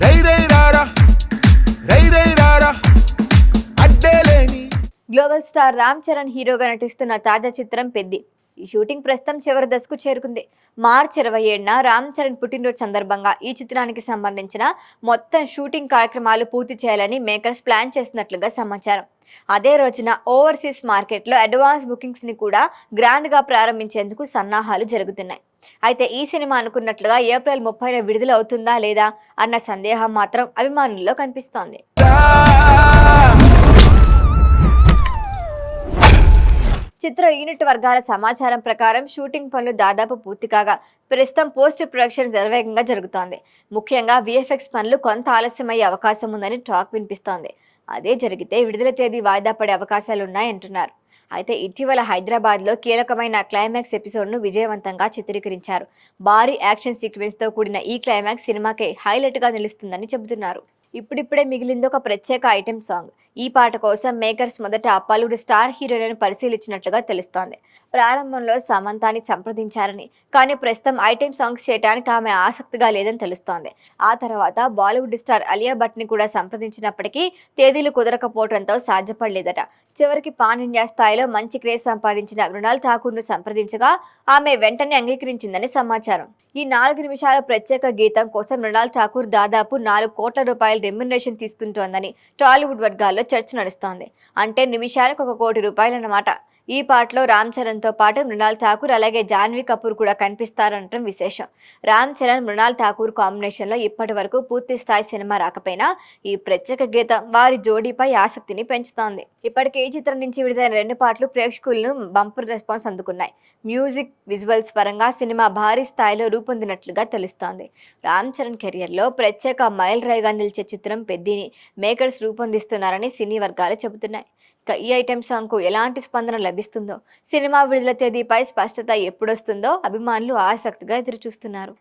రై రై రారా రై రై రారా అడ్డేలేని. Global star Ram Charan హీరోగా నటిస్తున్న తాజా చిత్రం పెద్ది. ఈ షూటింగ్ ప్రస్తుతం చివరి దశకు చేరుకుంది. మార్చి 27న రామ్ చరణ్ పుట్టినరోజు సందర్భంగా ఈ చిత్రానికి సంబంధించిన మొత్తం షూటింగ్ కార్యక్రమాలు పూర్తి చేయాలని మేకర్స్ ప్లాన్ చేస్తున్నట్లుగా సమాచారం. అదే రోజున ఓవర్సీస్ మార్కెట్లో అడ్వాన్స్ బుకింగ్స్ ని కూడా గ్రాండ్ గా ప్రారంభించేందుకు సన్నాహాలు జరుగుతున్నాయి. అయితే ఈ సినిమా అనుకున్నట్లుగా ఏప్రిల్ 30న విడుదల అవుతుందా లేదా అన్న సందేహం మాత్రం అభిమానుల్లో కనిపిస్తోంది. చిత్ర యూనిట్ వర్గాల సమాచారం ప్రకారం షూటింగ్ పనులు దాదాపు పూర్తి కాగా ప్రస్తుతం పోస్ట్ ప్రొడక్షన్ శరవేగంగా జరుగుతోంది. ముఖ్యంగా విఎఫ్ఎక్స్ పనులు కొంత ఆలస్యమయ్యే అవకాశం ఉందని టాక్ వినిపిస్తోంది. అదే జరిగితే విడుదల తేదీ వాయిదా పడే అవకాశాలున్నాయంటున్నారు. అయితే ఇటీవల హైదరాబాద్లో కీలకమైన క్లైమాక్స్ ఎపిసోడ్ను విజయవంతంగా చిత్రీకరించారు. భారీ యాక్షన్ సీక్వెన్స్తో కూడిన ఈ క్లైమాక్స్ సినిమాకే హైలైట్గా నిలుస్తుందని చెబుతున్నారు. ఇప్పుడిప్పుడే మిగిలింది ఒక ప్రత్యేక ఐటెం సాంగ్. ఈ పాట కోసం మేకర్స్ మొదట పలువురు స్టార్ హీరోలను పరిశీలించినట్లుగా తెలుస్తోంది. ప్రారంభంలో సమంతాని సంప్రదించారని, కానీ ప్రస్తుతం ఐటెం సాంగ్స్ చేయడానికి ఆమె ఆసక్తిగా లేదని తెలుస్తోంది. ఆ తర్వాత బాలీవుడ్ స్టార్ అలియా భట్ ని కూడా సంప్రదించినప్పటికీ తేదీలు కుదరకపోవడంతో సాధ్యపడలేదట. చివరికి పాన్ ఇండియా స్థాయిలో మంచి క్రేజ్ సంపాదించిన మృణాల్ ఠాకూర్ ను సంప్రదించగా ఆమె వెంటనే అంగీకరించిందని సమాచారం. ఈ 4 నిమిషాల ప్రత్యేక గీతం కోసం మృణాల్ ఠాకూర్ దాదాపు 4 కోట్ల రూపాయల రెమ్యునరేషన్ తీసుకుంటోందని టాలీవుడ్ వర్గాల్లో చర్చ నడుస్తోంది. అంటే నిమిషానికి 1 కోటి రూపాయలన్నమాట. ఈ పాటలో రామ్ చరణ్ తో పాటు మృణాల్ ఠాకూర్ అలాగే జాన్వీ కపూర్ కూడా కనిపిస్తారనటం విశేషం. రామ్ చరణ్ మృణాల్ ఠాకూర్ కాంబినేషన్ లో ఇప్పటి వరకు పూర్తి స్థాయి సినిమా రాకపోయినా ఈ ప్రత్యేక గీతం వారి జోడీపై ఆసక్తిని పెంచుతోంది. ఇప్పటికే ఈ చిత్రం నుంచి విడుదలైన 2 పాటలు ప్రేక్షకులను బంపర్ రెస్పాన్స్ అందుకున్నాయి. మ్యూజిక్, విజువల్స్ పరంగా సినిమా భారీ స్థాయిలో రూపొందినట్లుగా తెలుస్తోంది. రామ్ చరణ్ కెరియర్ లో ప్రత్యేక మైల్ రాయిగా నిలిచే చిత్రం పెద్దిని మేకర్స్ రూపొందిస్తున్నారని సినీ వర్గాలు చెబుతున్నాయి. ఇక ఈ ఐటెం సాంగ్ కు ఎలాంటి స్పందన లభిస్తుందో, సినిమా విడుదల తేదీపై స్పష్టత ఎప్పుడొస్తుందో అభిమానులు ఆసక్తిగా ఎదురుచూస్తున్నారు.